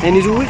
Ini zuwi.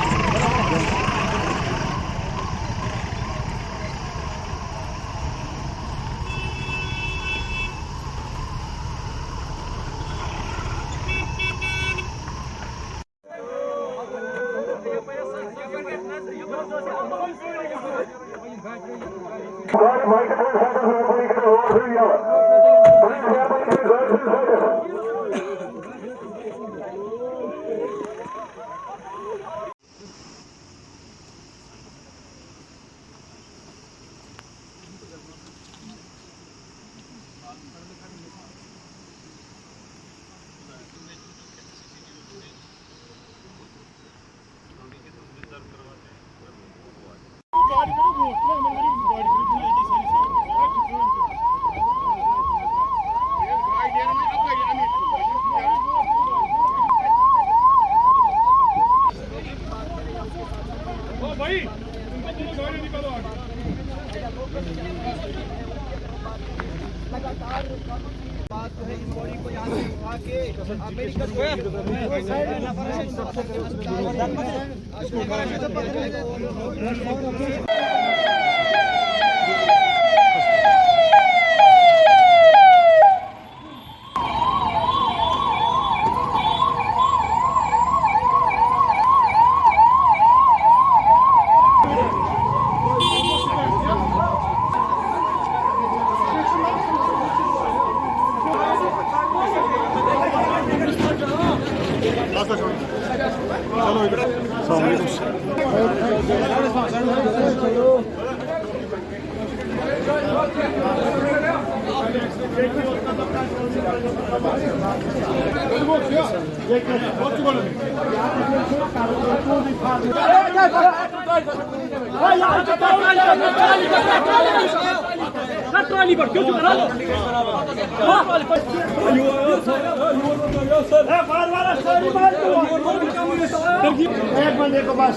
एक बंदे को बस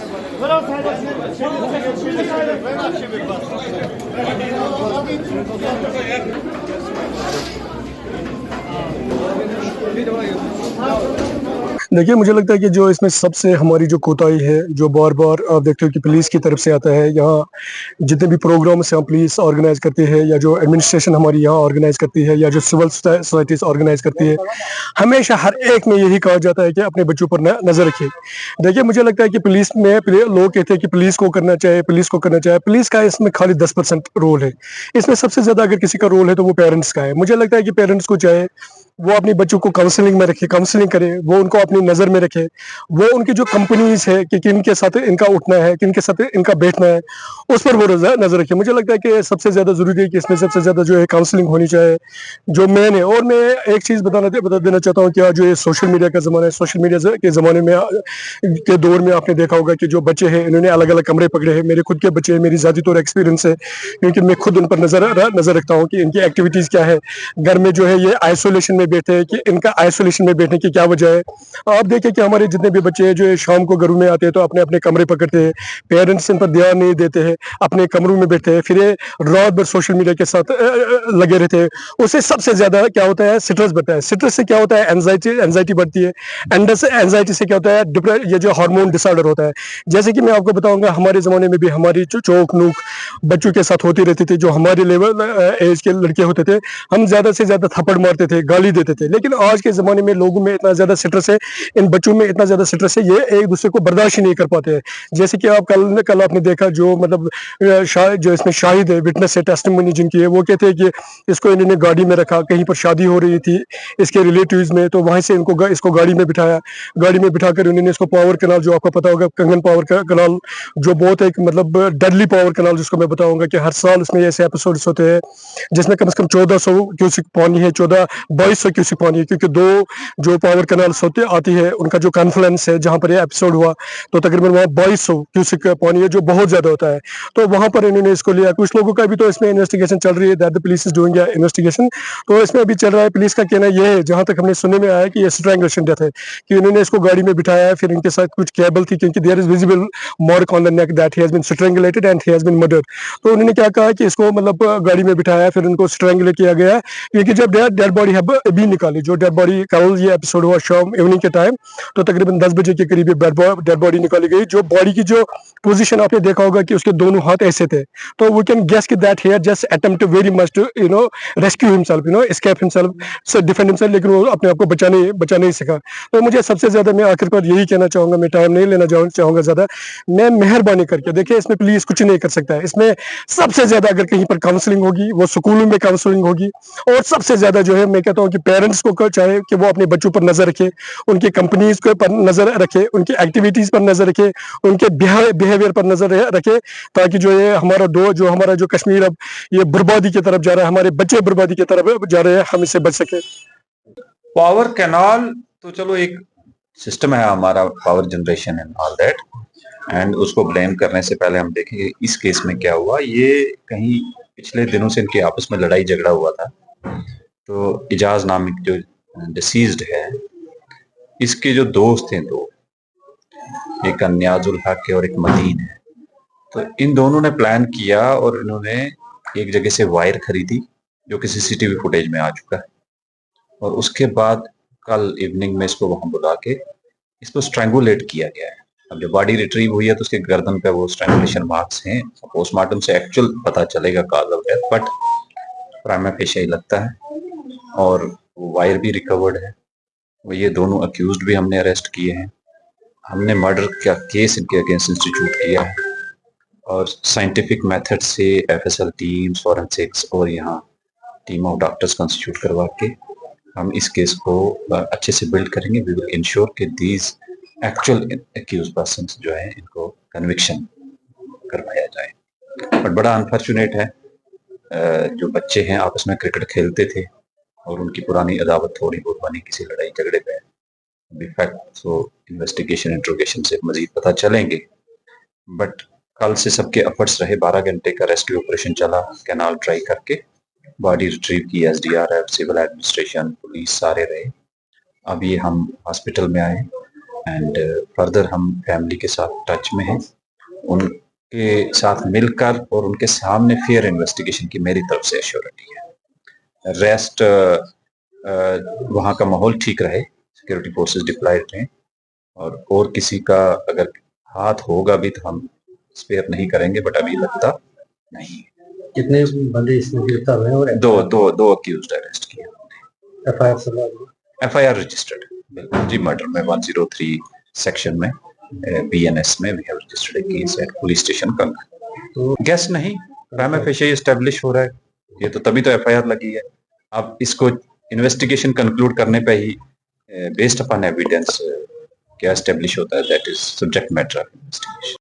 देखिए, मुझे लगता है कि जो इसमें सबसे हमारी जो कोताही है, जो बार बार आप देखते हो कि पुलिस की तरफ से आता है, यहाँ जितने भी प्रोग्राम्स यहाँ पुलिस ऑर्गेनाइज करती है या जो एडमिनिस्ट्रेशन हमारी यहाँ ऑर्गेनाइज करती है या जो सिविल सोसाइटीज ऑर्गेनाइज करती है, हमेशा हर एक में यही कहा जाता है कि अपने बच्चों पर नजर रखिए। देखिए, मुझे लगता है कि पुलिस में लोग कहते हैं कि पुलिस को करना चाहिए, पुलिस को करना चाहिए। पुलिस का इसमें खाली 10% रोल है। इसमें सबसे ज्यादा अगर किसी का रोल है तो वो पेरेंट्स का है। मुझे लगता है कि पेरेंट्स को चाहे वो अपने बच्चों को काउंसलिंग में रखे, काउंसलिंग करे, वो उनको अपनी नज़र में रखे, वो उनकी जो कंपनीज है कि किनके साथ इनका उठना है, किनके साथ इनका बैठना है, उस पर वो नज़र रखे। मुझे लगता है कि सबसे ज़्यादा ज़रूरी है कि इसमें सबसे ज़्यादा जो है काउंसलिंग होनी चाहिए, जो मेन है। और मैं एक चीज़ बता देना चाहता हूँ कि जो ये सोशल मीडिया का ज़माना है, सोशल मीडिया के ज़माने में के दौर में आपने देखा होगा कि जो बच्चे हैं इन्होंने अलग अलग कमरे पकड़े हैं। मेरे खुद के बच्चे हैं, मेरी ज़ाती तौर एक्सपीरियंस है, क्योंकि मैं खुद उन पर नज़र रखता हूँ कि इनकी एक्टिविटीज़ क्या है। घर में जो है ये आइसोलेशन में बैठे हैं, कि इनका आइसोलेशन में बैठने की क्या वजह है। आप देखिए कि हमारे जितने भी बच्चे हैं जो शाम को घरों में आते हैं तो अपने अपने कमरे पकड़ते हैं, पेरेंट्स इन पर ध्यान नहीं देते हैं, अपने कमरों में बैठते हैं, फिर ये रात भर सोशल मीडिया के साथ लगे रहते हैं। उससे सबसे ज्यादा क्या होता है, स्ट्रेस बढ़ता है। स्ट्रेस से क्या होता है, एंजाइटी बढ़ती है। एंजाइटी से क्या होता है, ये जो हार्मोन डिसऑर्डर होता है। जैसे कि मैं आपको बताऊंगा, हमारे जमाने में भी हमारी जो चौक नूक बच्चों के साथ होती रहती थी, जो हमारे लेवल एज के लड़के होते थे, हम ज़्यादा से ज़्यादा थप्पड़ मारते थे, गाली देते थे। लेकिन आज के ज़माने में लोगों में इतना ज़्यादा स्ट्रेस है, इन बच्चों में इतना ज़्यादा स्ट्रेस है, ये एक दूसरे को बर्दाश्त ही नहीं कर पाते हैं। जैसे कि आप कल आपने देखा, जो मतलब जो इसमें शाहिद है, विटनेस है, टेस्टिमनी जिनकी है, वो कहते हैं कि इसको इन्होंने गाड़ी में रखा, कहीं पर शादी हो रही थी इसके रिलेटिव्स में, तो वहाँ से इसको गाड़ी में बिठाया, गाड़ी में बिठाकर उन्होंने इसको पावर कनाल, जो आपको पता होगा कंगन पावर कनाल, जो बहुत एक मतलब डेडली पावर कनाल, जिसको मैं बताऊंगा कि हर साल इसमें ऐसे एपिसोड्स होते हैं जिसमें कम से कम 1400 क्यूसिक पानी है, 2200 क्यूसिक पानी है, क्योंकि दो जो पावर कनाल्स होते आती है उनका जो कॉन्फ्लुएंस है, जहाँ पर ये एपिसोड हुआ तो तकरीबन वहाँ 2200 क्यूसिक पानी है, जो बहुत ज्यादा होता है। तो वहां पर इन्होंने इसको लिया। कुछ लोगों का भी तो इसमें इन्वेस्टिगेशन चल रही है, that the police is doing investigation, तो इसमें अभी चल रहा है। पुलिस का कहना यह है, जहां तक हमने सुनने में आया, कि ये स्ट्रैंगुलेशन डेथ है, कि इन्होंने इसको गाड़ी में बिठाया है, फिर इनके साथ कुछ केबल थी, क्योंकि there is visible mark on the neck that he has been strangulated and he has been murdered. तो उन्होंने क्या कहा कि इसको मतलब गाड़ी में बिठाया, फिर उनको स्ट्रैंगुलेट किया गया है, क्योंकि जब डेड बॉडी है अभी निकाली, जो डेड बॉडी कल ये एपिसोड हुआ शाम इवनिंग के टाइम, तो तकरीबन 10 बजे के करीब डेड बॉडी निकाली गई। जो बॉडी की जो पोजीशन आपने देखा होगा कि उसके दोनों हाथ ऐसे थे, तो वी कैन गेस कि that he just attempt very much to rescue himself, escape himself, से डिफेंड हिमसेल्फ, लेकिन वो अपने आप को बचा नहीं सका। तो मुझे सबसे ज्यादा, मैं आखिरकार यही कहना चाहूंगा, मैं टाइम नहीं लेना चाहूंगा ज्यादा, मैं मेहरबानी करके देखिए, इसमें पुलिस कुछ नहीं कर सकता है। इसमें सबसे ज्यादा अगर कहीं पर काउंसलिंग होगी, वो स्कूलों में काउंसलिंग होगी, और सबसे ज्यादा जो है मैं कहता हूँ कि पेरेंट्स को चाहे कि वो अपने बच्चों पर नजर रखे, उनकी कंपनीज के पर नजर रखे, उनकी एक्टिविटीज पर नजर रखे, उनके बिहेवियर पर नजर रखे, ताकि जो ये हमारा जो कश्मीर अब ये बर्बादी की तरफ जा रहा है, हमारे बच्चे बर्बादी की तरफ जा रहे हैं, हम इससे बच सके। पावर कैनाल तो चलो एक सिस्टम है हमारा, power generation and all that, and उसको ब्लेम करने से पहले हम देखेंगे इस केस में क्या हुआ। ये कहीं पिछले दिनों से इनके आपस में लड़ाई झगड़ा हुआ था। तो इजाज नामिक जो डिसीज्ड है, इसके जो दोस्त हैं दो, एक अन्याजुल हक है और एक मदीन है, तो इन दोनों ने प्लान किया और इन्होंने एक जगह से वायर खरीदी, जो कि सीसीटीवी फुटेज में आ चुका है, और उसके बाद कल इवनिंग में इसको वहां बुला के इसको स्ट्रैंगुलेट किया गया है। अब जब बॉडी रिट्रीव हुई है तो उसके गर्दन पे वो स्ट्रैंगुलेशन मार्क्स हैं। पोस्टमार्टम से एक्चुअल पता चलेगा cause of death, but prima facie ही लगता है, और वायर भी रिकवर्ड है। वो ये दोनों अक्यूज्ड भी हमने अरेस्ट किए हैं। हमने मर्डर का केस इनके अगेंस्ट इंस्टीट्यूट किया है, और साइंटिफिक मेथड से एफएसएल टीम्स, फॉरेंसिक्स और यहाँ टीम ऑफ डॉक्टर्स कंस्टिट्यूट करवा के हम इस केस को अच्छे से बिल्ड करेंगे। वी विल इंश्योर कि दीज एक्चुअल एक्यूज पर्सन्स जो है, इनको कन्विक्शन करवाया जाए। बट बड़ा अनफॉर्चुनेट है, जो बच्चे हैं आपस में क्रिकेट खेलते थे और उनकी पुरानी अदावत थोड़ी बहुत बनी किसी लड़ाई झगड़े पे। फैक्ट तो इन्वेस्टिगेशन इंट्रोगेशन से मजीद पता चलेंगे, बट कल से सबके एफर्ट्स रहे। 12 घंटे का रेस्क्यू ऑपरेशन चला, कैनाल ट्राई करके बॉडी रिट्रीव की, एसडीआरएफ, सिविल एडमिनिस्ट्रेशन, पुलिस सारे रहे। अब ये हम हॉस्पिटल में आए एंड फर्दर हम फैमिली के साथ टच में हैं, उनके साथ मिलकर और उनके सामने फेयर इन्वेस्टिगेशन की मेरी तरफ से एश्योरिटी है। रेस्ट वहाँ का माहौल ठीक रहे, सिक्योरिटी फोर्सेस डिप्लॉयड रहें, और किसी का अगर हाथ होगा भी तो हम स्पेयर नहीं करेंगे, बट अभी लगता नहीं। कितने बंदे इसमें गिरफ्तार हुए और दो अक्यूज्ड अरेस्ट किए। एफआईआर रजिस्टर्ड बिल्कुल जी, मर्डर में 103 सेक्शन में बीएनएस में we have registered a case at police station Kang. तो गैस नहीं, प्राइमा फेशिया एस्टैब्लिश हो रहा है, ये तो तभी तो एफआईआर लगी है। अब इसको इन्वेस्टिगेशन कंक्लूड करने पे ही बेस्ड अपॉन एविडेंस क्या एस्टैब्लिश होता है, that is subject matter of investigation.